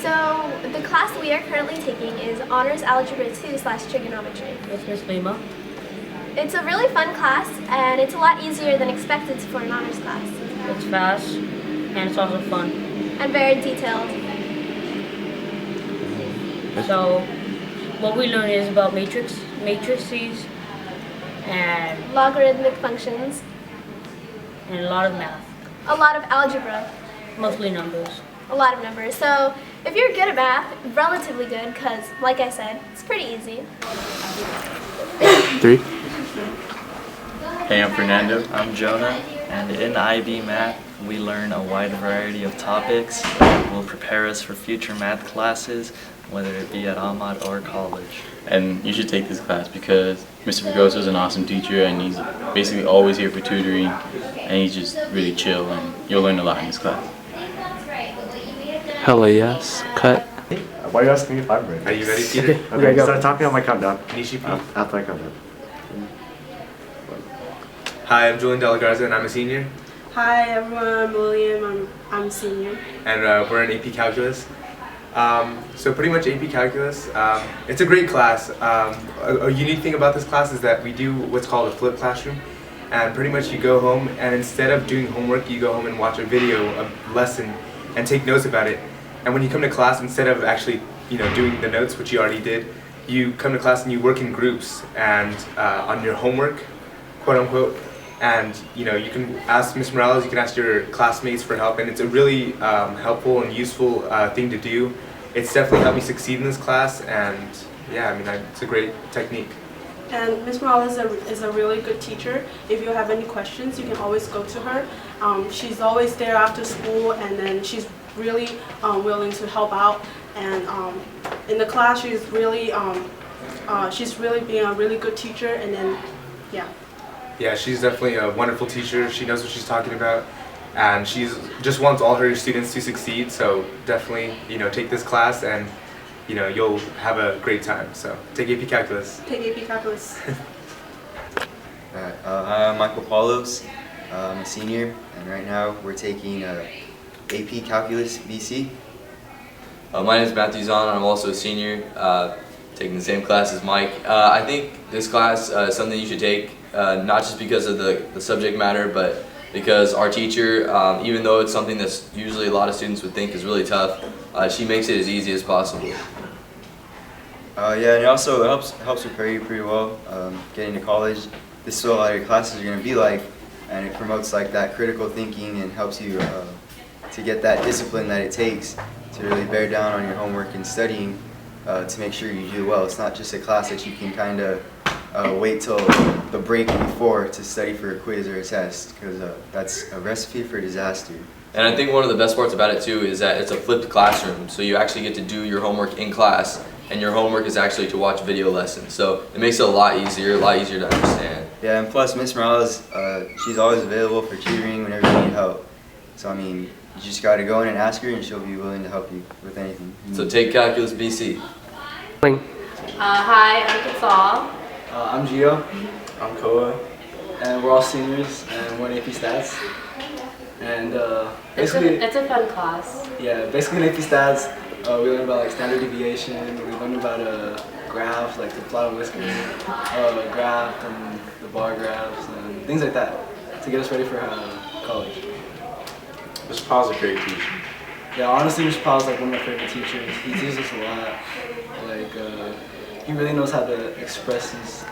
So, the class we are currently taking is Honors Algebra 2/Trigonometry. What's Miss Lima? It's a really fun class, and it's a lot easier than expected for an honors class. It's fast, and it's also fun. And very detailed. So, what we learn is about matrices, and Logarithmic functions. a lot of math, A lot of algebra. mostly numbers. A lot of numbers. So, if you're good at math, relatively good, because, like I said, it's pretty easy. 3. Hey, I'm Fernando. I'm Jonah, and in IB Math, we learn a wide variety of topics that will prepare us for future math classes, whether it be at Ahmad or college. And you should take this class because Mr. Fregoso is an awesome teacher and he's basically always here for tutoring and he's just really chill and you'll learn a lot in this class. Hella yes. Cut. Why are you asking me if I'm ready? Are you ready, Peter? Okay, start talking on my countdown. Nishi After I count down. Hi, I'm Julian Delagarza and I'm a senior. Hi everyone, I'm William, I'm senior. And we're in AP Calculus. So pretty much AP Calculus, it's a great class. A unique thing about this class is that we do what's called a flip classroom. And pretty much you go home and instead of doing homework, you go home and watch a video, a lesson, and take notes about it. And when you come to class, instead of actually doing the notes, which you already did, you come to class and you work in groups and on your homework, quote unquote. And you can ask Ms. Morales, you can ask your classmates for help, and it's a really helpful and useful thing to do. It's definitely helped me succeed in this class, and yeah, I mean, it's a great technique. And Ms. Morales is a really good teacher. If you have any questions, you can always go to her. She's always there after school, and then she's really willing to help out. And in the class, she's really being a really good teacher, and then, yeah. Yeah, she's definitely a wonderful teacher. She knows what she's talking about, and she's just wants all her students to succeed. So definitely, take this class, and you'll have a great time. So take AP Calculus. Take AP Calculus. Alright, hi, I'm Michael Paulos. I'm a senior, and right now we're taking AP Calculus BC. My name is Matthew Zahn, and I'm also a senior, taking the same class as Mike. I think this class is something you should take. Not just because of the subject matter, but because our teacher, even though it's something that's usually a lot of students would think is really tough, she makes it as easy as possible. Yeah, and it also helps prepare you pretty well getting to college. This is what a lot of your classes are going to be like, and it promotes like that critical thinking and helps you to get that discipline that it takes to really bear down on your homework and studying to make sure you do well. It's not just a class that you can kind of wait till the break before to study for a quiz or a test, because that's a recipe for disaster. And I think one of the best parts about it too is that it's a flipped classroom, so you actually get to do your homework in class, and your homework is actually to watch video lessons. So it makes it a lot easier to understand. Yeah, and plus Miss Morales, she's always available for tutoring whenever you need help. So I mean, you just got to go in and ask her, and she'll be willing to help you with anything. So take Calculus BC. Hi, I'm Katsal. I'm Gio. I'm Koa. And we're all seniors and we're in AP Stats. And basically... It's a fun class. Yeah, basically in AP Stats, we learn about like standard deviation, we learn about graphs, like the plot and whiskers, graph and the bar graphs, and things like that to get us ready for college. Mr. Paul's a great teacher. Yeah, honestly, Mr. Paul's like one of my favorite teachers. He teaches us a lot. Like, he really knows how to express his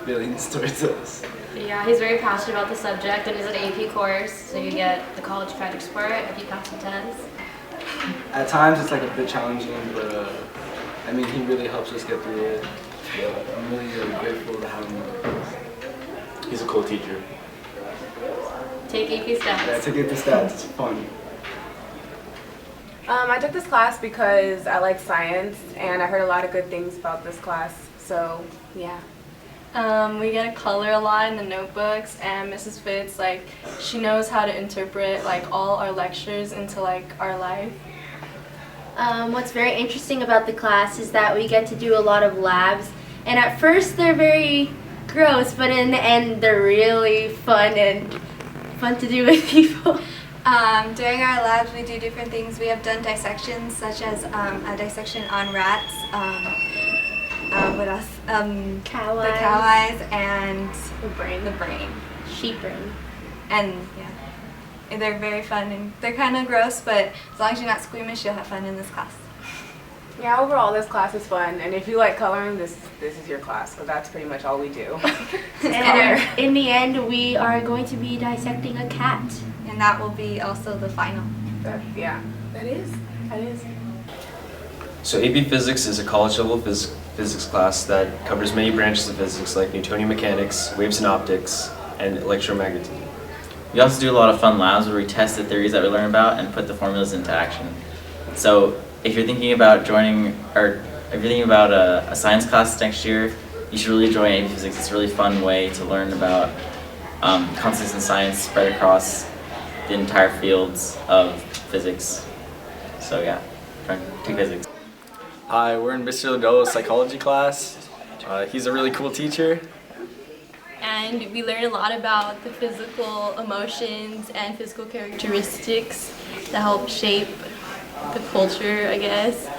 feelings towards us. Yeah, he's very passionate about the subject, and it's an AP course, so you get the college credits for it if you pass the test. At times it's like a bit challenging, but I mean, he really helps us get through it. So I'm really grateful to have him. He's a cool teacher. Take AP Stats. Yeah, take AP Stats. It's fun. I took this class because I like science, and I heard a lot of good things about this class, so yeah. We get to color a lot in the notebooks, and Mrs. Fitz, she knows how to interpret all our lectures into our life. What's very interesting about the class is that we get to do a lot of labs, and at first they're very gross, but in the end, they're really fun to do with people. During our labs, we do different things. We have done dissections, such as a dissection on rats. What else? Cow the eyes. cow eyes and The brain. Sheep brain. And yeah, and they're very fun and they're kind of gross, but as long as you're not squeamish, you'll have fun in this class. Yeah, overall this class is fun, and if you like coloring, this is your class, so that's pretty much all we do. And in the end, we are going to be dissecting a cat. And that will be also the final. Yeah, that is. So AP Physics is a college-level physics class that covers many branches of physics like Newtonian mechanics, waves and optics, and electromagnetism. We also do a lot of fun labs where we test the theories that we learn about and put the formulas into action. So if you're thinking about joining, or if you're thinking about a science class next year, you should really join AP Physics. It's a really fun way to learn about concepts in science spread across the entire fields of physics. So yeah, try to take physics. Hi, we're in Mr. Lodolo's psychology class. He's a really cool teacher. And we learn a lot about the physical emotions and physical characteristics that help shape the culture, I guess.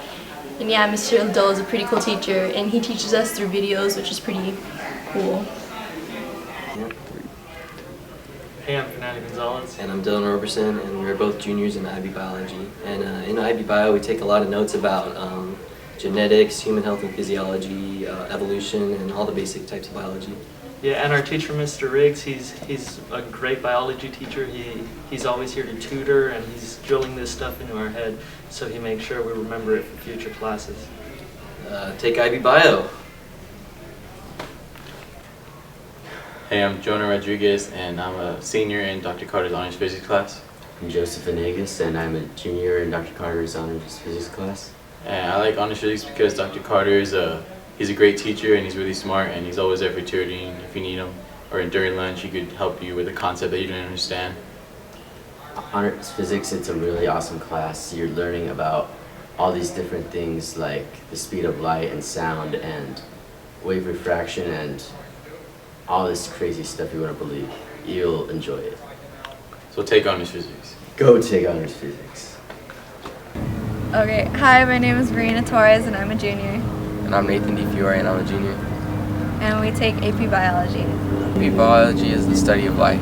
And yeah, Mr. Lodolo is a pretty cool teacher, and he teaches us through videos, which is pretty cool. Hey, I'm Fernando Gonzalez. And I'm Dylan Roberson, and we're both juniors in IB Biology. And in IB Bio, we take a lot of notes about genetics, human health and physiology, evolution, and all the basic types of biology. Yeah, and our teacher, Mr. Riggs, he's a great biology teacher. He's always here to tutor, and he's drilling this stuff into our head, so he makes sure we remember it for future classes. Take IB Bio. Hey, I'm Jonah Rodriguez, and I'm a senior in Dr. Carter's honors physics class. I'm Joseph Venegas, and I'm a junior in Dr. Carter's honors physics class. And I like honors physics because Dr. Carter is he's a great teacher, and he's really smart, and he's always there for tutoring if you need him. Or during lunch, he could help you with a concept that you don't understand. Honors physics, it's a really awesome class. You're learning about all these different things like the speed of light and sound and wave refraction and all this crazy stuff you wouldn't believe. You'll enjoy it. So take honors physics. Go take honors physics. Okay, hi, my name is Marina Torres, and I'm a junior. And I'm Nathan DeFiore, and I'm a junior. And we take AP Biology. AP Biology is the study of life.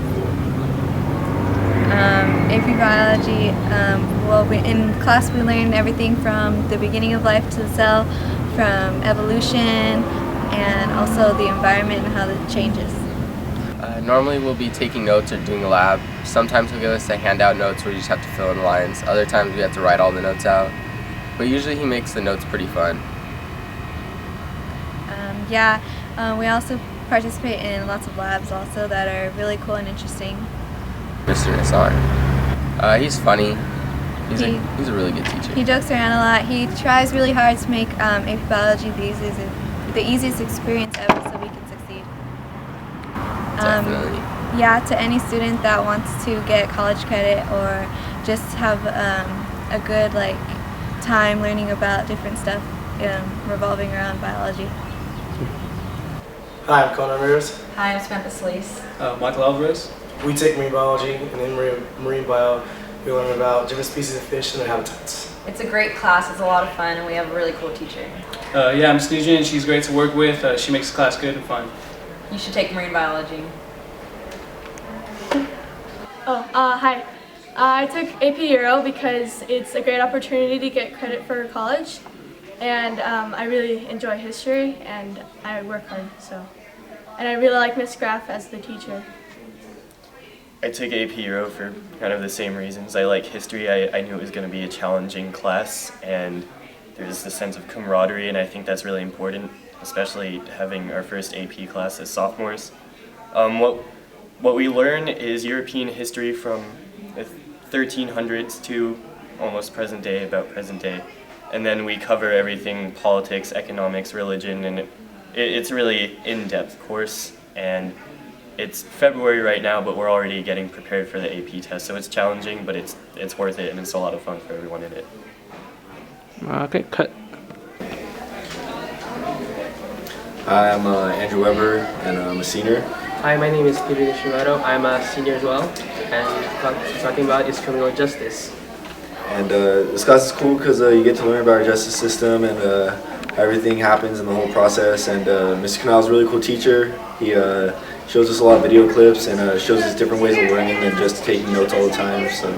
AP Biology, in class we learn everything from the beginning of life to the cell, from evolution, and also the environment and how it changes. Normally we'll be taking notes or doing a lab. Sometimes he'll give us a handout notes where you just have to fill in the lines. Other times we have to write all the notes out. But usually he makes the notes pretty fun. We also participate in lots of labs also that are really cool and interesting. Mr. Nissan. He's funny. He's a really good teacher. He jokes around a lot. He tries really hard to make AP Biology the easiest experience ever so we can succeed. Definitely. To any student that wants to get college credit or just have a good time learning about different stuff revolving around biology. Hi, I'm Conan Rivers. Hi, I'm Samantha Sleece. Michael Alvarez. We take marine biology, and in marine bio, we learn about different species of fish and their habitats. It's a great class, it's a lot of fun, and we have a really cool teacher. I'm Snujan, and she's great to work with. She makes the class good and fun. You should take marine biology. Hi. I took AP Euro because it's a great opportunity to get credit for college, and I really enjoy history, and I work hard, and I really like Miss Graff as the teacher. I took AP Euro for kind of the same reasons. I like history. I knew it was going to be a challenging class, and there's this sense of camaraderie, and I think that's really important, especially having our first AP class as sophomores. What we learn is European history from the 1300s to almost present day, about present day. And then we cover everything, politics, economics, religion, and it's really in-depth course. And it's February right now, but we're already getting prepared for the AP test. So it's challenging, but it's worth it, and it's a lot of fun for everyone in it. Okay, cut. I'm Andrew Weber, and I'm a senior. Hi, my name is Peter Nishimoto. I'm a senior as well, and what we're talking about is criminal justice. And this class is cool because you get to learn about our justice system and everything happens in the whole process. And Mr. Canal is a really cool teacher. He shows us a lot of video clips and shows us different ways of learning than just taking notes all the time. So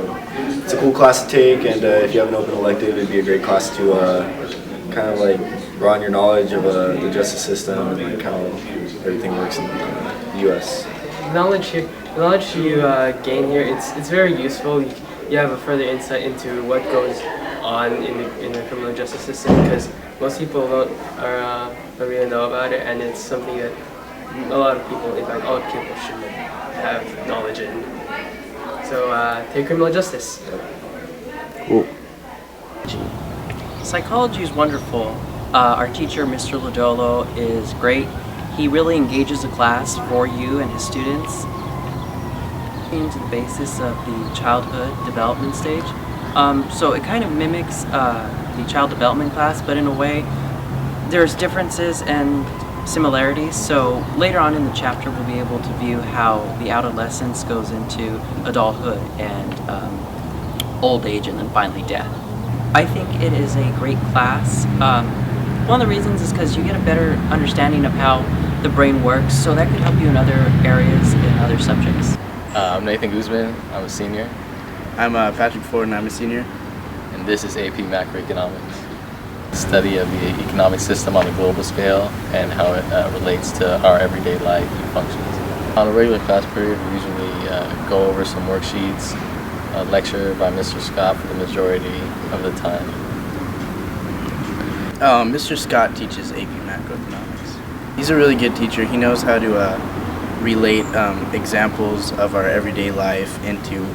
it's a cool class to take, and if you have an open elective, it'd be a great class to kind of like broaden your knowledge of the justice system and like how everything works in the U.S. The knowledge you gain here, it's very useful. You have a further insight into what goes on in the criminal justice system, because most people don't really know about it, and it's something that a lot of people, in fact all people, should have knowledge in. So take criminal justice. Cool. Psychology is wonderful. Our teacher, Mr. Lodolo, is great. He really engages the class for you and his students. Into the basis of the childhood development stage. So it kind of mimics the child development class, but in a way there's differences and similarities. So later on in the chapter we'll be able to view how the adolescence goes into adulthood and old age and then finally death. I think it is a great class. One of the reasons is because you get a better understanding of how the brain works, so that could help you in other areas, in other subjects. I'm Nathan Guzman, I'm a senior. I'm Patrick Ford, and I'm a senior. And this is AP Macroeconomics. Study of the economic system on a global scale and how it relates to our everyday life and functions. On a regular class period, we usually go over some worksheets, a lecture by Mr. Scott for the majority of the time. Mr. Scott teaches AP Macroeconomics. He's a really good teacher. He knows how to relate examples of our everyday life into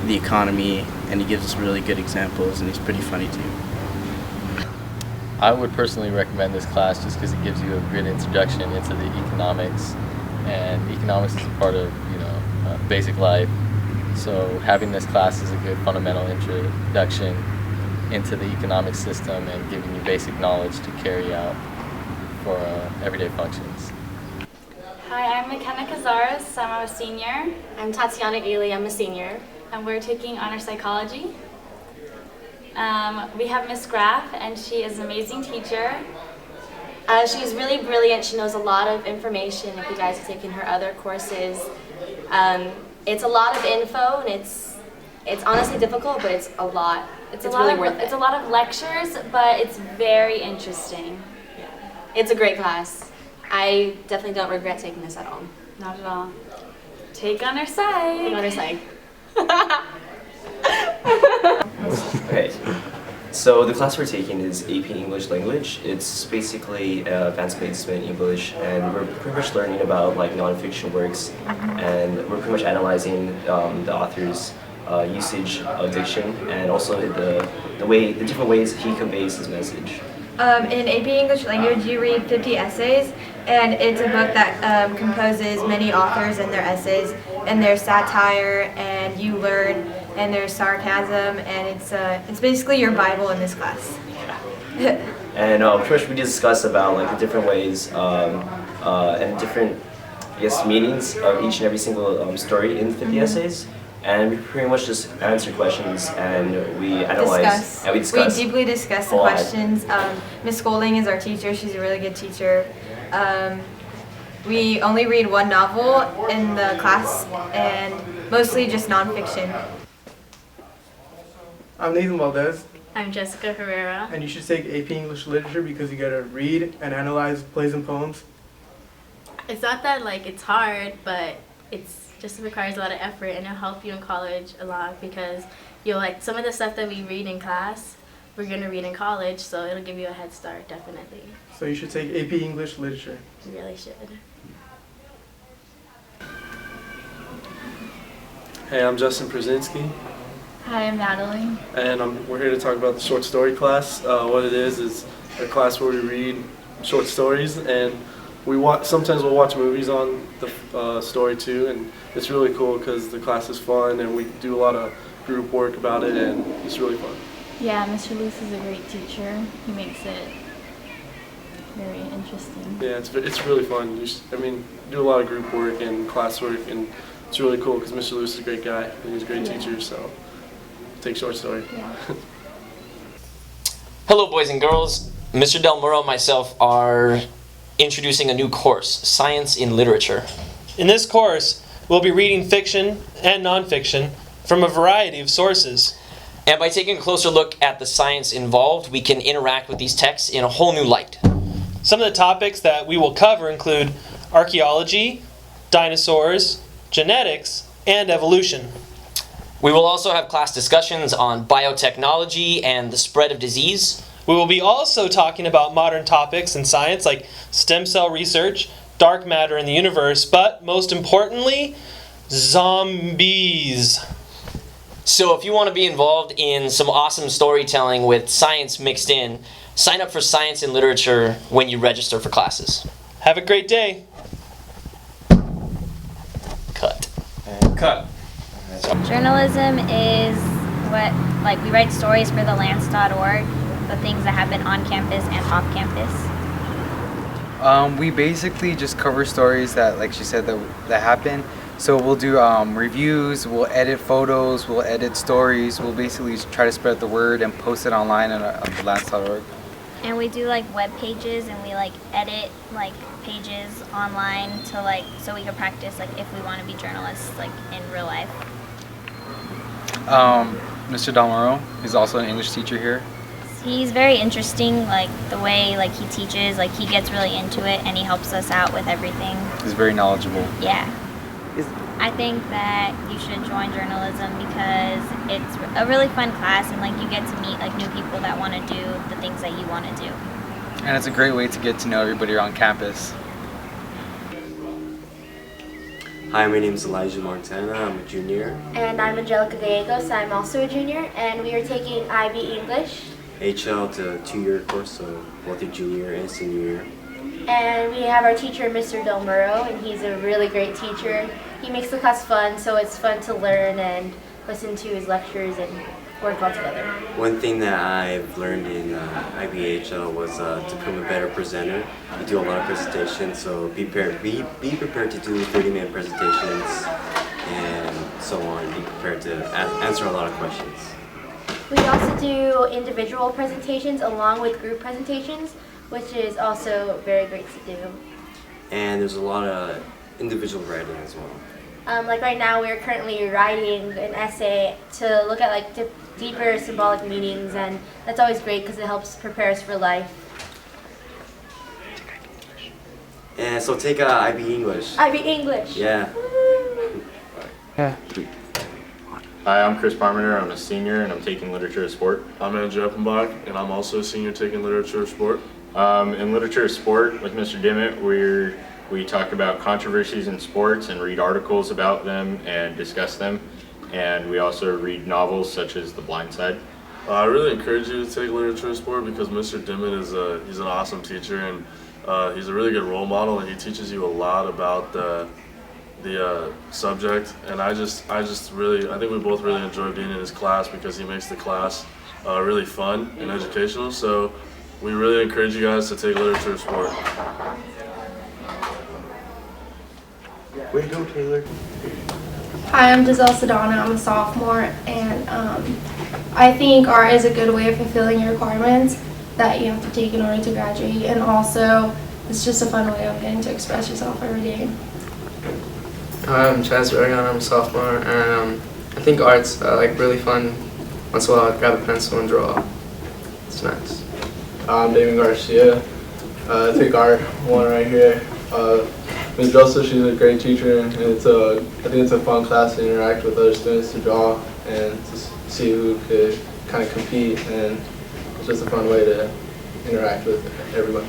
the economy, and he gives us really good examples, and he's pretty funny too. I would personally recommend this class just because it gives you a good introduction into the economics, and economics is a part of basic life. So having this class is a good fundamental introduction into the economic system and giving you basic knowledge to carry out for everyday functions. Hi, I'm McKenna Cazares. I'm a senior. I'm Tatiana Ely. I'm a senior. And we're taking honor psychology. We have Miss Graff, and she is an amazing teacher. She's really brilliant. She knows a lot of information. If you guys have taken her other courses, it's a lot of info, and it's honestly difficult, but it's a lot. It's really worth it. It's a lot of lectures, but it's very interesting. It's a great class. I definitely don't regret taking this at all. Not at all. Take honor psych. Take honor psych. Okay, so the class we're taking is AP English Language. It's basically advanced placement English, and we're pretty much learning about like non-fiction works, and we're pretty much analyzing the author's usage of diction, and also the different ways he conveys his message. In AP English Language, you read 50 essays, and it's a book that composes many authors and their essays, and their satire, and you learn, and there's sarcasm, and it's basically your Bible in this class. And pretty much we discuss about like the different ways and different, I guess, meanings of each and every single story in 50 essays. And we pretty much just answer questions, and we analyze and we discuss. We deeply discuss the questions. Miss Golding is our teacher. She's a really good teacher. We only read one novel in the class, and mostly just nonfiction. I'm Nathan Valdez. I'm Jessica Herrera. And you should take AP English Literature because you gotta read and analyze plays and poems. It's not that it's hard, but it's just requires a lot of effort, and it'll help you in college a lot because you'll some of the stuff that we read in class, we're gonna read in college, so it'll give you a head start, definitely. So you should take AP English Literature. You really should. Hey, I'm Justin Przinski. Hi, I'm Natalie. And we're here to talk about the short story class. What it is a class where we read short stories, and sometimes we'll watch movies on the story too, and it's really cool because the class is fun and we do a lot of group work about it, and it's really fun. Yeah, Mr. Luce is a great teacher. He makes it very interesting. Yeah, it's really fun. Do a lot of group work and classwork, and it's really cool because Mr. Lewis is a great guy and he's a great teacher. So take short story. Yeah. Hello, boys and girls. Mr. Del Muro and myself are introducing a new course, Science in Literature. In this course, we'll be reading fiction and nonfiction from a variety of sources. And by taking a closer look at the science involved, we can interact with these texts in a whole new light. Some of the topics that we will cover include archaeology, dinosaurs, genetics, and evolution. We will also have class discussions on biotechnology and the spread of disease. We will be also talking about modern topics in science like stem cell research, dark matter in the universe, but most importantly, zombies. So if you want to be involved in some awesome storytelling with science mixed in, sign up for Science in Literature when you register for classes. Have a great day. Cut. And cut. Journalism is what, we write stories for thelance.org, the things that happen on campus and off campus. We basically just cover stories that, like she said, that happen. So we'll do reviews, we'll edit photos, we'll edit stories. We'll basically try to spread the word and post it online on thelance.org. And we do web pages, and we edit pages online to so we can practice if we want to be journalists in real life. Mr. Dalmaro is also an English teacher here. He's very interesting, the way he teaches, he gets really into it and he helps us out with everything. He's very knowledgeable. Yeah. I think that you should join journalism because it's a really fun class, and you get to meet new people that want to do the things that you want to do. And it's a great way to get to know everybody around campus. Hi, my name is Elijah Montana. I'm a junior. And I'm Angelica Gallegos. I'm also a junior, and we are taking IB English. HL, it's a 2-year course, so both your junior and senior year. And we have our teacher, Mr. Del Muro, and he's a really great teacher. He makes the class fun, so it's fun to learn and listen to his lectures and work all together. One thing that I've learned in IBHL was to become a better presenter. We do a lot of presentations, so be prepared to do 30-minute presentations and so on. Be prepared to answer a lot of questions. We also do individual presentations along with group presentations, which is also very great to do. And there's a lot of individual writing as well. Right now, we're currently writing an essay to look at deeper symbolic meanings, and that's always great because it helps prepare us for life. And so take IB English. IB English. Yeah. Yeah. Hi, I'm Chris Parmenter. I'm a senior and I'm taking Literature of Sport. I'm Andrew Eppenbach, and I'm also a senior taking Literature of Sport. In Literature of Sport, with Mr. Dimmitt, we talk about controversies in sports and read articles about them and discuss them. And we also read novels such as The Blind Side. I really encourage you to take Literature of Sport because Mr. Dimmitt he's an awesome teacher, and he's a really good role model, and he teaches you a lot about the subject. And I think we both really enjoy being in his class because he makes the class really fun and educational. So we really encourage you guys to take Literature of Sport. Way to go, Taylor. Hi, I'm Giselle Sedana. I'm a sophomore, and I think art is a good way of fulfilling your requirements that you have to take in order to graduate, and also it's just a fun way of getting to express yourself every day. Hi, I'm Chaz Bergon. I'm a sophomore, and I think art's really fun. Once in a while, I'd grab a pencil and draw. It's nice. I'm Damon Garcia. I take art 1 right here. Ms. Joseph, she's a great teacher, and I think it's a fun class to interact with other students, to draw and to see who could kind of compete, and it's just a fun way to interact with everybody.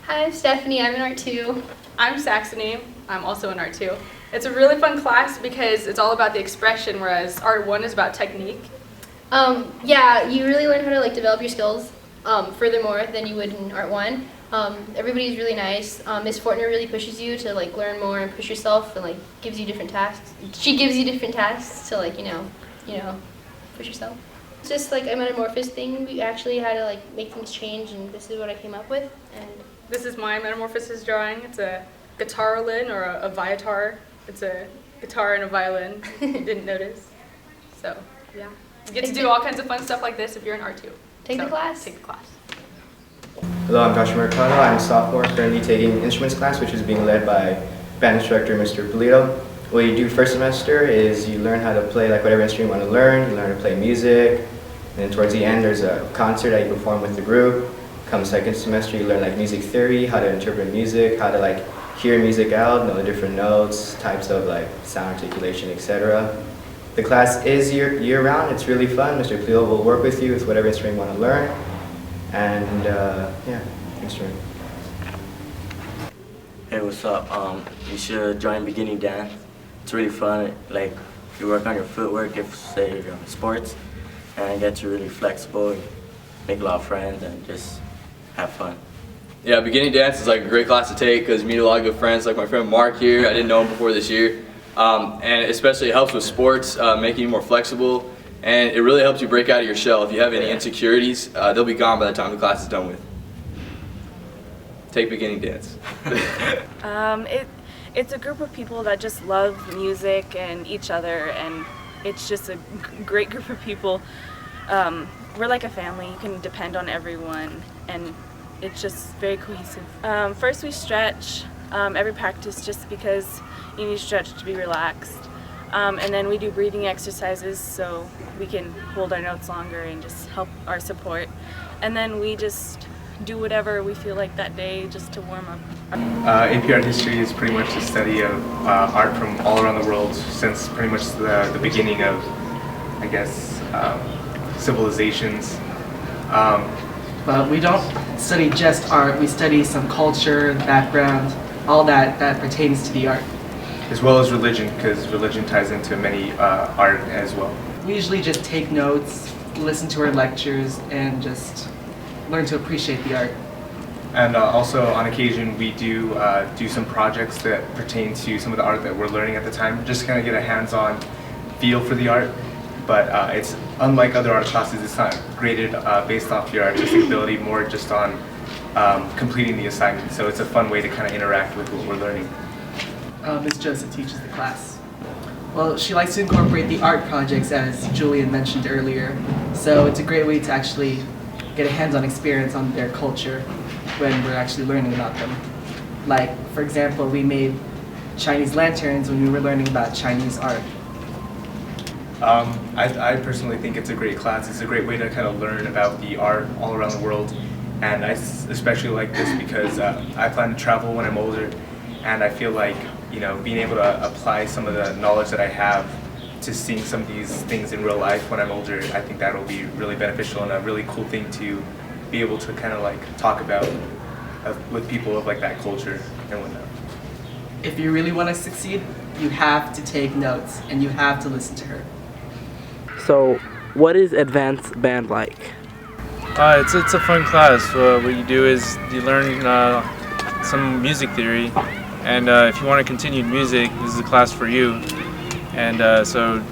Hi, I'm Stephanie. I'm in Art 2. I'm Saxony. I'm also in Art 2. It's a really fun class because it's all about the expression, whereas Art 1 is about technique. Yeah, you really learn how to develop your skills furthermore than you would in Art 1. Everybody's really nice. Miss Fortner really pushes you to learn more and push yourself, and gives you different tasks. She gives you different tasks to push yourself. It's just like a metamorphosis thing. We actually had to like make things change, and this is what I came up with. And this is my metamorphosis drawing. It's a guitarolin or a viatar. It's a guitar and a violin. You didn't notice. So yeah, you get to do all kinds of fun stuff like this if you're in art too. Take the class. Take the class. Hello, I'm Joshua Mercado. I'm a sophomore currently taking instruments class, which is being led by band instructor Mr. Polito. What you do first semester is you learn how to play like whatever instrument you want to learn. You learn to play music, and then towards the end there's a concert that you perform with the group. Come second semester, you learn like music theory, how to interpret music, how to like hear music out, know the different notes, types of like sound articulation, etc. The class is year round. It's really fun. Mr. Polito will work with you with whatever instrument you want to learn. And yeah, thanks, Jordan. Hey, what's up? You should join beginning dance. It's really fun. Like, you work on your footwork if, say, you're on sports, and get to really flexible, make a lot of friends, and just have fun. Yeah, beginning dance is like a great class to take because you meet a lot of good friends. Like my friend Mark here, I didn't know him before this year, and especially it helps with sports, making you more flexible. And it really helps you break out of your shell. If you have any insecurities, they'll be gone by the time the class is done with. Take beginning dance. It's a group of people that just love music and each other, and it's just a great group of people. We're like a family. You can depend on everyone, and it's just very cohesive. First we stretch every practice just because you need to stretch to be relaxed. And then we do breathing exercises so we can hold our notes longer and just help our support. And then we just do whatever we feel like that day just to warm up. AP Art History is pretty much the study of art from all around the world since pretty much the beginning of, I guess, civilizations. But we don't study just art, we study some culture, background, all that pertains to the art. As well as religion, because religion ties into many art as well. We usually just take notes, listen to our lectures, and just learn to appreciate the art. And also on occasion we do some projects that pertain to some of the art that we're learning at the time, just to kind of get a hands-on feel for the art. But it's unlike other art classes, it's not graded based off your artistic ability, more just on completing the assignment. So it's a fun way to kind of interact with what we're learning. Ms. Joseph teaches the class. Well, she likes to incorporate the art projects as Julian mentioned earlier. So it's a great way to actually get a hands-on experience on their culture when we're actually learning about them. Like, for example, we made Chinese lanterns when we were learning about Chinese art. I personally think it's a great class. It's a great way to kind of learn about the art all around the world. And I especially like this because I plan to travel when I'm older. And I feel like, you know, being able to apply some of the knowledge that I have to seeing some of these things in real life when I'm older, I think that'll be really beneficial and a really cool thing to be able to kind of like talk about with people of like that culture and whatnot. If you really want to succeed, you have to take notes and you have to listen to her. So, what is advanced band like? It's a fun class. What you do is you learn some music theory, and if you want to continue music, this is a class for you. And so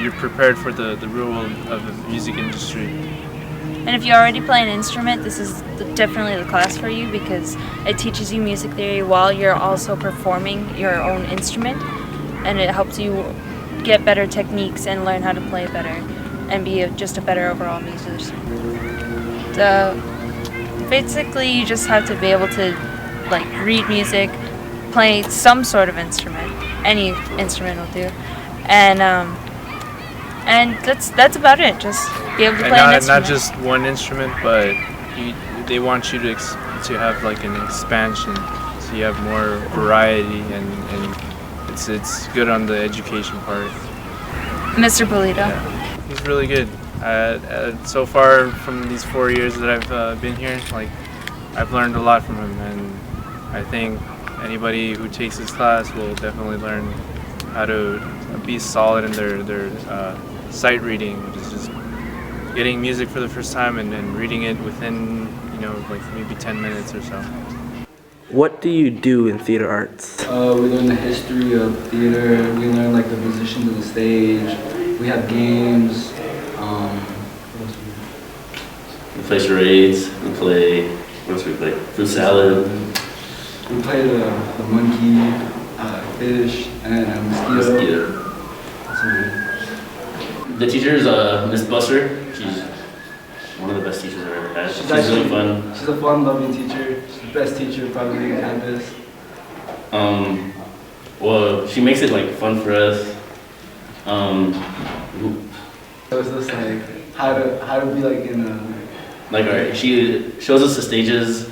you're prepared for the real world of the music industry. And if you already play an instrument, this is definitely the class for you because it teaches you music theory while you're also performing your own instrument, and it helps you get better techniques and learn how to play better and be just a better overall musician. Basically, you just have to be able to like read music, play some sort of instrument, any instrument will do, and that's about it. Just be able to play an instrument. Not just one instrument, but they want you to have like an expansion, so you have more variety, and it's good on the education part. Mr. Polito. Yeah, he's really good. So far from these 4 years that I've been here, like I've learned a lot from him, and I think anybody who takes this class will definitely learn how to be solid in their sight reading, which is just getting music for the first time and reading it within, like maybe 10 minutes or so. What do you do in theater arts? We learn the history of theater. We learn like the positions of the stage. We have games. We play charades. We play. What else we play? Fruit salad. We played the monkey, fish, and mosquito. The teacher is Miss Buster. She's one of the best teachers I've ever had. She's really fun. She's a fun, loving teacher. She's the best teacher probably on campus. Well, she makes it like fun for us. So it's just like how to be like in a. Like, alright, she shows us the stages.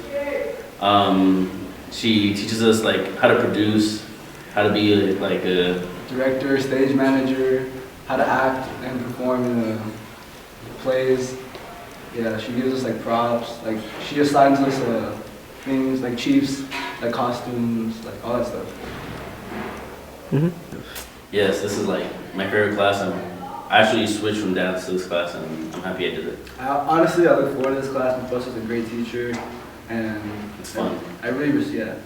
She teaches us like how to produce, how to be like a director, stage manager, how to act and perform in the plays. Yeah, she gives us like props. Like she assigns us things like chiefs, like costumes, like all that stuff. Yes, this is like my favorite class, and I actually switched from dance to this class, and I'm happy I did it. Honestly, I look forward to this class. Miss Buster's a great teacher, and it's fun. I really yeah.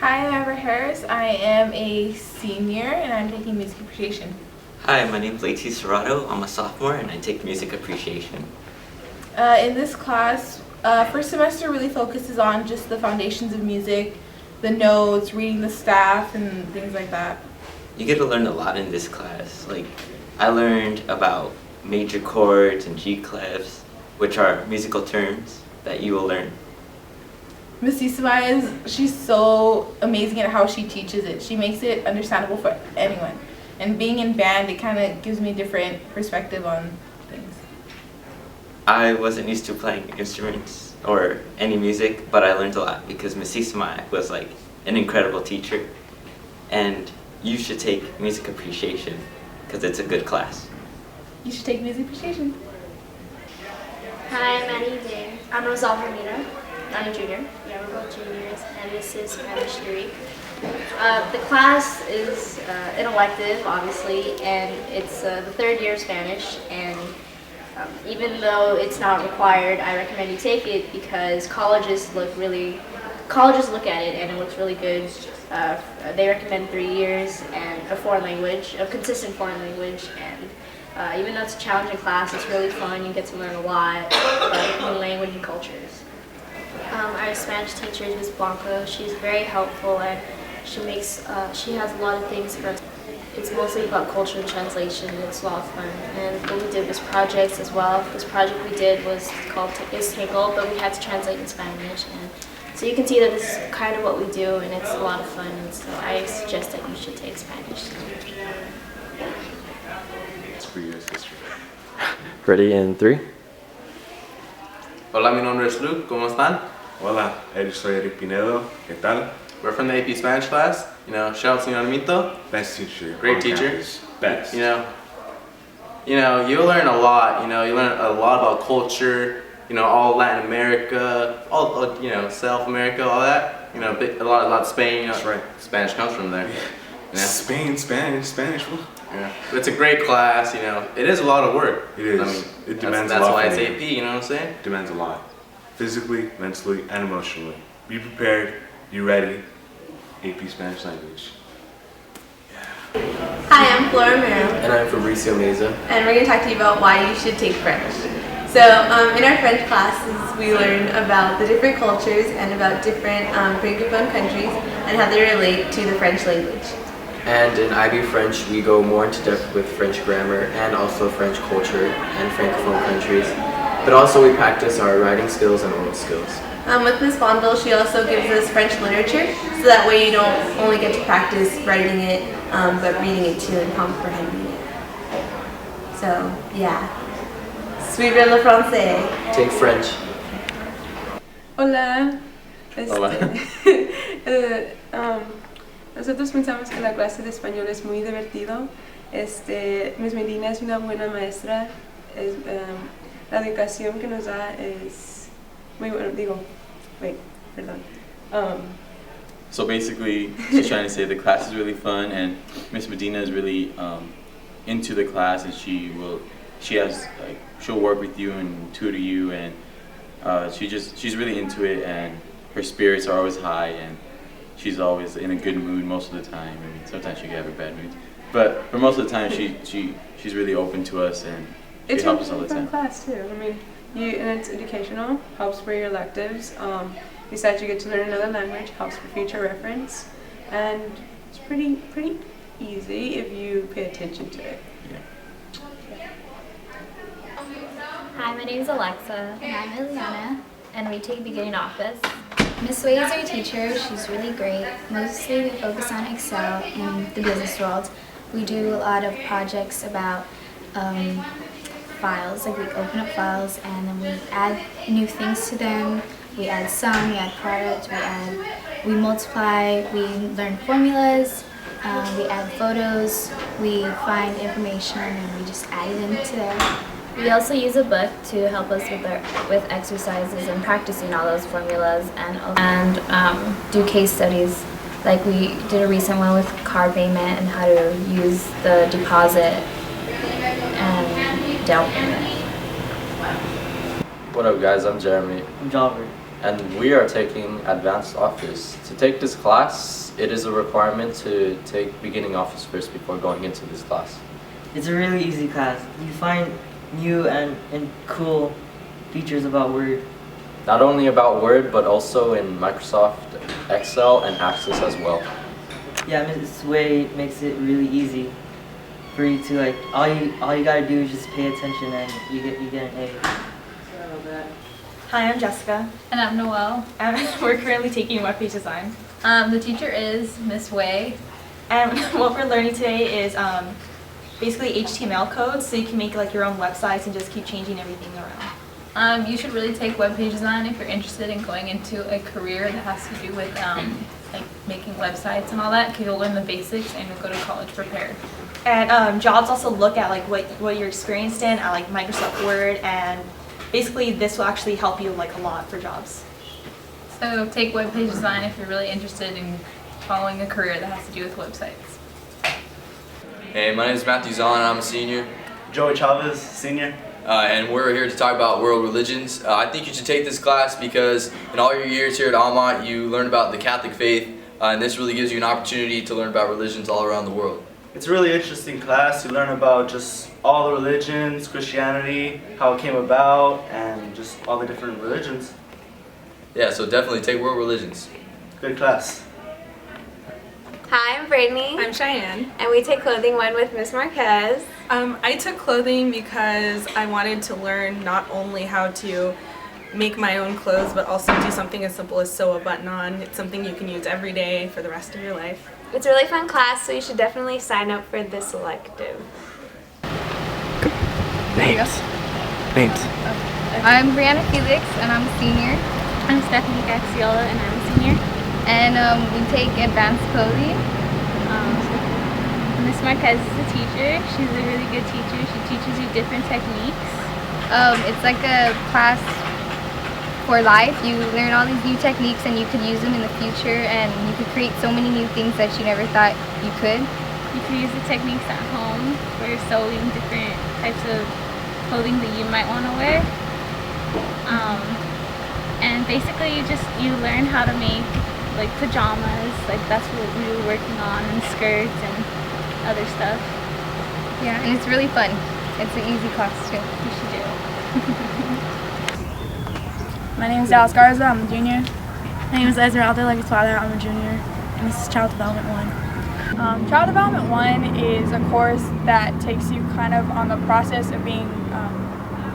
Hi, I'm Amber Harris. I am a senior and I'm taking music appreciation. Hi, my name is Lacey Serrato. I'm a sophomore and I take music appreciation. In this class, first semester really focuses on just the foundations of music, the notes, reading the staff, and things like that. You get to learn a lot in this class. Like, I learned about major chords and G clefs, which are musical terms that you will learn. Miss Isabel, she's so amazing at how she teaches it. She makes it understandable for anyone. And being in band, it kind of gives me a different perspective on things. I wasn't used to playing instruments or any music, but I learned a lot because Miss Isabel was like an incredible teacher. And you should take music appreciation because it's a good class. You should take music appreciation. Hi, I'm Maddie Day. I'm Rosal Ramita. I'm a junior. Yeah, we're both juniors, and this is Spanish 3. The class is an elective, obviously, and it's the third year of Spanish, and even though it's not required, I recommend you take it because colleges look at it and it looks really good. They recommend 3 years and a foreign language, a consistent foreign language, and even though it's a challenging class, it's really fun. You get to learn a lot about language and cultures. Our Spanish teacher is Ms. Blanco. She's very helpful and she has a lot of things for us. It's mostly about culture and translation, and it's a lot of fun. And what we did was projects as well. This project we did was called Tangled, but we had to translate in Spanish. And so you can see that this is kind of what we do, and it's a lot of fun. And so I suggest that you should take Spanish. It's for U.S. history. Ready in 3? Hola, mi nombre es Luke. ¿Cómo están? Hola, soy Eric Pinedo. ¿Qué tal? We're from the AP Spanish class. You know, shout out to Señor Mito. Best teacher. Great on teacher. campus. Best. You know, you'll learn a lot. You know, you learn a lot about culture. You know, all Latin America, all South America, all that. You know, a lot of Spain. You know, That's right. Spanish comes from there. You know? Spain, Spanish. Yeah. But it's a great class. You know, it is a lot of work. It is. I mean, It demands a that's lot. why from it's you. AP. You know what I'm saying? Demands a lot. Physically, mentally, and emotionally. Be prepared. Be ready. AP Spanish language. Hi, I'm Flora Mero, And I'm Fabricio Meza. and we're going to talk to you about why you should take French. So in our French classes, we learn about the different cultures and about different Francophone countries and how they relate to the French language. And in IB French, we go more into depth with French grammar and also French culture and Francophone countries. But also we practice our writing skills and oral skills. With Ms. Bondville, she also gives us French literature, so that way you don't only get to practice writing it, but reading it too and comprehending it. So, yeah. Suivre le français. Take French. Hola. Hola. Nosotros pensamos que la clase de español es muy divertido. Ms. Medina es una buena maestra. La educación que nos da es muy bueno. So basically, she's trying to say the class is really fun, and Miss Medina is really into the class, and she'll work with you and tutor you, and she's really into it, and her spirits are always high, and she's always in a good mood most of the time. I mean, sometimes she can have her bad moods, but for most of the time, she she's really open to us and she It's helps us all a the fun time. class too. I mean, and it's educational, helps for your electives. Besides, you get to learn another language, helps for future reference, and it's pretty easy if you pay attention to it. Hi, my name is Alexa, and I'm Ileana, and we take beginning office. Miss Wei is our teacher. She's really great. Mostly we focus on Excel and the business world. We do a lot of projects about files, like we open up files and then we add new things to them. We add sum, we add product, we multiply, we learn formulas, we add photos, we find information and we just add it into there. We also use a book to help us with exercises and practicing all those formulas and do case studies. Like we did a recent one with card payment and how to use the deposit and down payment. What up guys, I'm Jeremy. I'm Jalver. And we are taking Advanced Office. To take this class, it is a requirement to take beginning Office first before going into this class. It's a really easy class. You find new and cool features about Word. Not only about Word, but also in Microsoft Excel and Access as well. Yeah, Ms. Wei makes it really easy for you to like. All you gotta do is just pay attention, and you get an A. Hi, I'm Jessica. And I'm Noelle. And we're currently taking web page design. The teacher is Miss Wei. And what we're learning today is basically HTML code, so you can make like your own websites and just keep changing everything around. You should really take web page design if you're interested in going into a career that has to do with like making websites and all that, because you'll learn the basics and you'll go to college prepared. And jobs also look at like what you're experienced in at like Microsoft Word, and basically this will actually help you like a lot for jobs. So take web page design if you're really interested in following a career that has to do with websites. Hey, my name is Matthew Zahn and I'm a senior. Joey Chavez, senior. And we're here to talk about world religions. I think you should take this class because in all your years here at Almont you learn about the Catholic faith, and this really gives you an opportunity to learn about religions all around the world. It's a really interesting class. You learn about just all the religions, Christianity, how it came about, and just all the different religions. Yeah, so definitely take world religions. Good class. Hi, I'm Brittany. I'm Cheyenne. And we take Clothing 1 with Miss Marquez. I took clothing because I wanted to learn not only how to make my own clothes, but also do something as simple as sew a button on. It's something you can use every day for the rest of your life. It's a really fun class, so you should definitely sign up for this elective. Names. I'm Brianna Felix, and I'm a senior. I'm Stephanie Gaxiola, and I'm a senior. And we take advanced clothing. Miss Marquez is a teacher. She's a really good teacher. She teaches you different techniques. It's like a class for life. You learn all these new techniques and you could use them in the future, and you could create so many new things that you never thought you could. You can use the techniques at home for sewing different types of clothing that you might want to wear. And basically you learn how to make like pajamas, like that's what we were working on, and skirts and other stuff. Yeah, and it's really fun. It's an easy class too. You should do it. My name is Dallas Garza, I'm a junior. My name is Esmeralda Leguizada, I'm a junior. And this is Child Development 1. Child Development 1 is a course that takes you kind of on the process of being,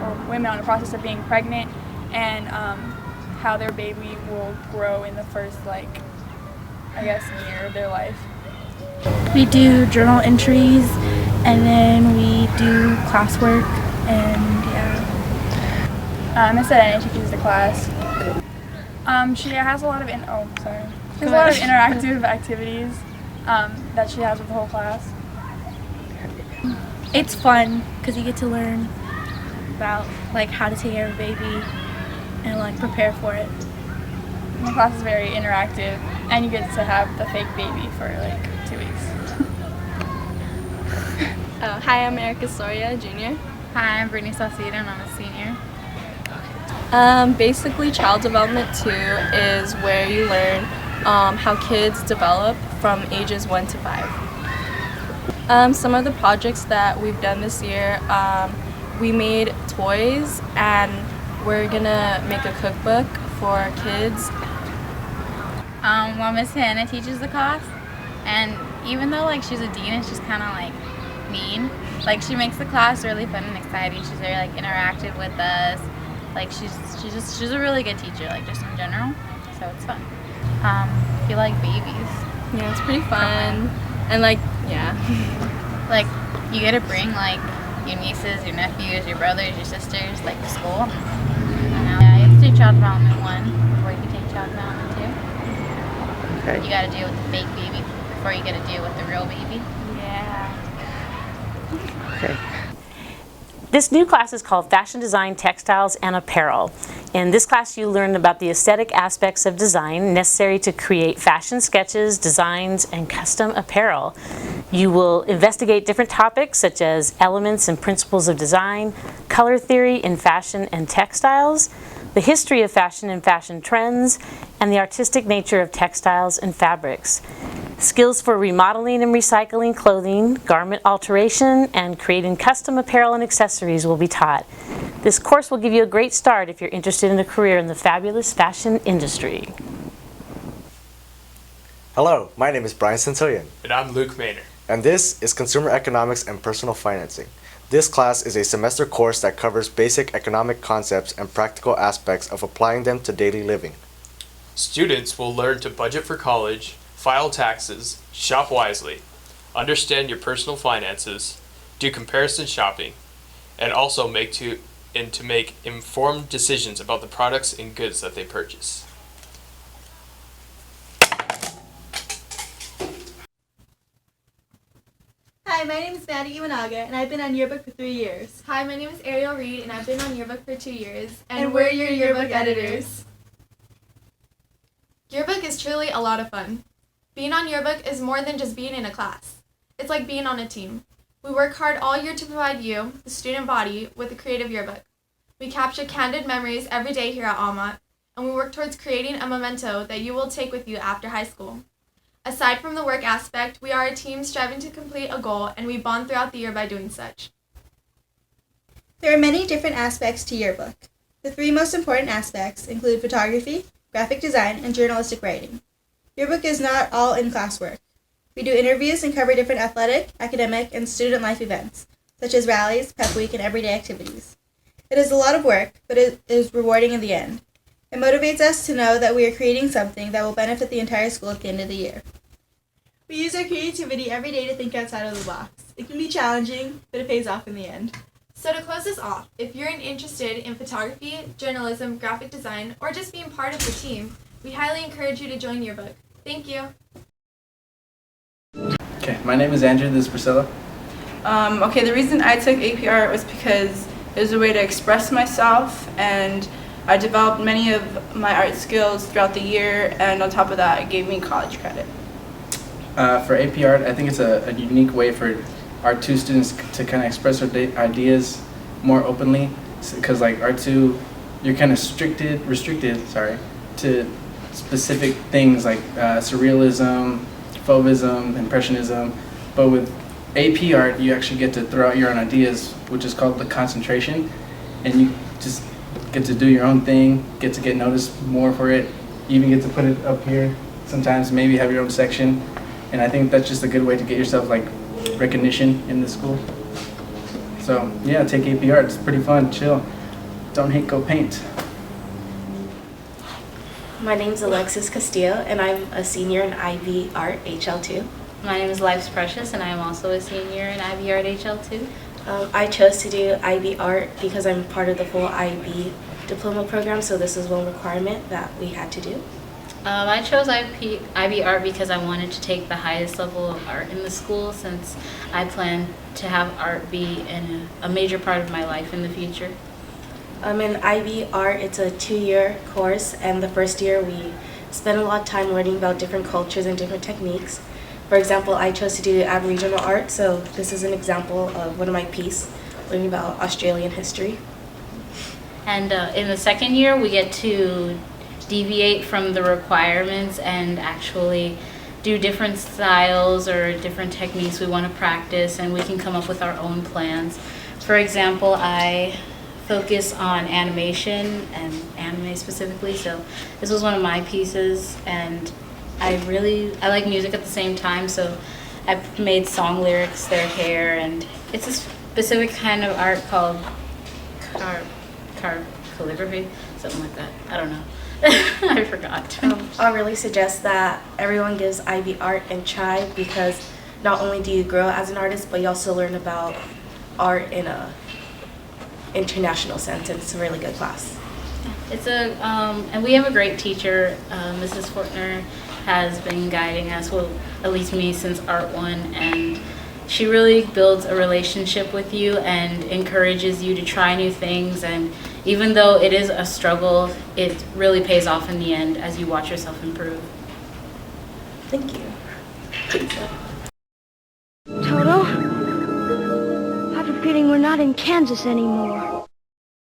or women on the process of being pregnant, and how their baby will grow in the first, like, I guess, year of their life. We do journal entries, and then we do classwork, and yeah. Miss Anna teaches the class. She has a lot of interactive activities that she has with the whole class. It's fun because you get to learn about like how to take care of a baby and like prepare for it. And the class is very interactive, and you get to have the fake baby for like 2 weeks. Hi, I'm Erica Soria, junior. Hi, I'm Brittany Sauceda, and I'm a senior. Basically, Child Development 2 is where you learn how kids develop from ages 1 to 5. Some of the projects that we've done this year, we made toys and we're gonna make a cookbook for kids. Well, Miss Hannah teaches the class, and even though like she's a dean and she's kind of like mean, like she makes the class really fun and exciting. She's very like interactive with us. Like she's a really good teacher, like just in general. So it's fun. If you like babies, Yeah, it's pretty fun. And like, yeah. like you get to bring like your nieces, your nephews, your brothers, your sisters, like to school. Yeah, you have to do child development 1 before you can take child development 2. Okay. You gotta deal with the fake baby before you get to deal with the real baby. Yeah. Okay. This new class is called Fashion Design, Textiles, and Apparel. In this class, you learn about the aesthetic aspects of design necessary to create fashion sketches, designs, and custom apparel. You will investigate different topics such as elements and principles of design, color theory in fashion and textiles, the history of fashion and fashion trends, and the artistic nature of textiles and fabrics. Skills for remodeling and recycling clothing, garment alteration, and creating custom apparel and accessories will be taught. This course will give you a great start if you're interested in a career in the fabulous fashion industry. Hello, my name is Brian Centillion. And I'm Luke Maynor. And this is Consumer Economics and Personal Financing. This class is a semester course that covers basic economic concepts and practical aspects of applying them to daily living. Students will learn to budget for college, file taxes, shop wisely, understand your personal finances, do comparison shopping, and also make informed decisions about the products and goods that they purchase. Hi, my name is Maddie Iwanaga, and I've been on Yearbook for 3 years. Hi, my name is Ariel Reed, and I've been on Yearbook for 2 years. And we're your yearbook editors. Yearbook is truly a lot of fun. Being on Yearbook is more than just being in a class. It's like being on a team. We work hard all year to provide you, the student body, with a creative yearbook. We capture candid memories every day here at Almont, and we work towards creating a memento that you will take with you after high school. Aside from the work aspect, we are a team striving to complete a goal, and we bond throughout the year by doing such. There are many different aspects to Yearbook. The 3 most important aspects include photography, graphic design, and journalistic writing. Yearbook is not all in-class work. We do interviews and cover different athletic, academic, and student life events, such as rallies, pep week, and everyday activities. It is a lot of work, but it is rewarding in the end. It motivates us to know that we are creating something that will benefit the entire school at the end of the year. We use our creativity every day to think outside of the box. It can be challenging, but it pays off in the end. So to close this off, if you're interested in photography, journalism, graphic design, or just being part of the team, we highly encourage you to join Yearbook. Thank you. Okay, my name is Andrew, this is Priscilla. Okay, the reason I took AP Art was because it was a way to express myself, and I developed many of my art skills throughout the year, and on top of that, it gave me college credit. For AP Art, I think it's a unique way for our 2 students to kind of express their ideas more openly, because like Art 2, you're kind of restricted to specific things like surrealism, fauvism, impressionism, but with AP Art, you actually get to throw out your own ideas, which is called the concentration, and you just get to do your own thing, get to get noticed more for it. You even get to put it up here sometimes, maybe have your own section, and I think that's just a good way to get yourself like recognition in the school. So yeah, take AP Art, it's pretty fun, chill. Don't hate, go paint. My name's Alexis Castillo, and I'm a senior in IB Art HL2. My name is Life's Precious, and I am also a senior in IB Art HL2. I chose to do IB Art because I'm part of the full IB diploma program, so this is one requirement that we had to do. I chose IB Art because I wanted to take the highest level of art in the school, since I plan to have art be a major part of my life in the future. In IB Art, it's a 2-year course, and the first year we spend a lot of time learning about different cultures and different techniques. For example, I chose to do Aboriginal art, so this is an example of one of my pieces, learning about Australian history. And in the second year, we get to deviate from the requirements and actually do different styles or different techniques we want to practice, and we can come up with our own plans. For example, I focus on animation and anime specifically, so this was one of my pieces, and I like music at the same time, so I've made song lyrics their hair, and it's a specific kind of art called calligraphy, something like that. I don't know. I forgot. I really suggest that everyone gives IB art a try, because not only do you grow as an artist, but you also learn about art in a international sense, and it's a really good class. It's and we have a great teacher. Mrs. Fortner has been guiding us, well, at least me, since Art 1, and she really builds a relationship with you and encourages you to try new things, and even though it is a struggle, it really pays off in the end as you watch yourself improve. Thank you. Toto, I have a feeling we're not in Kansas anymore.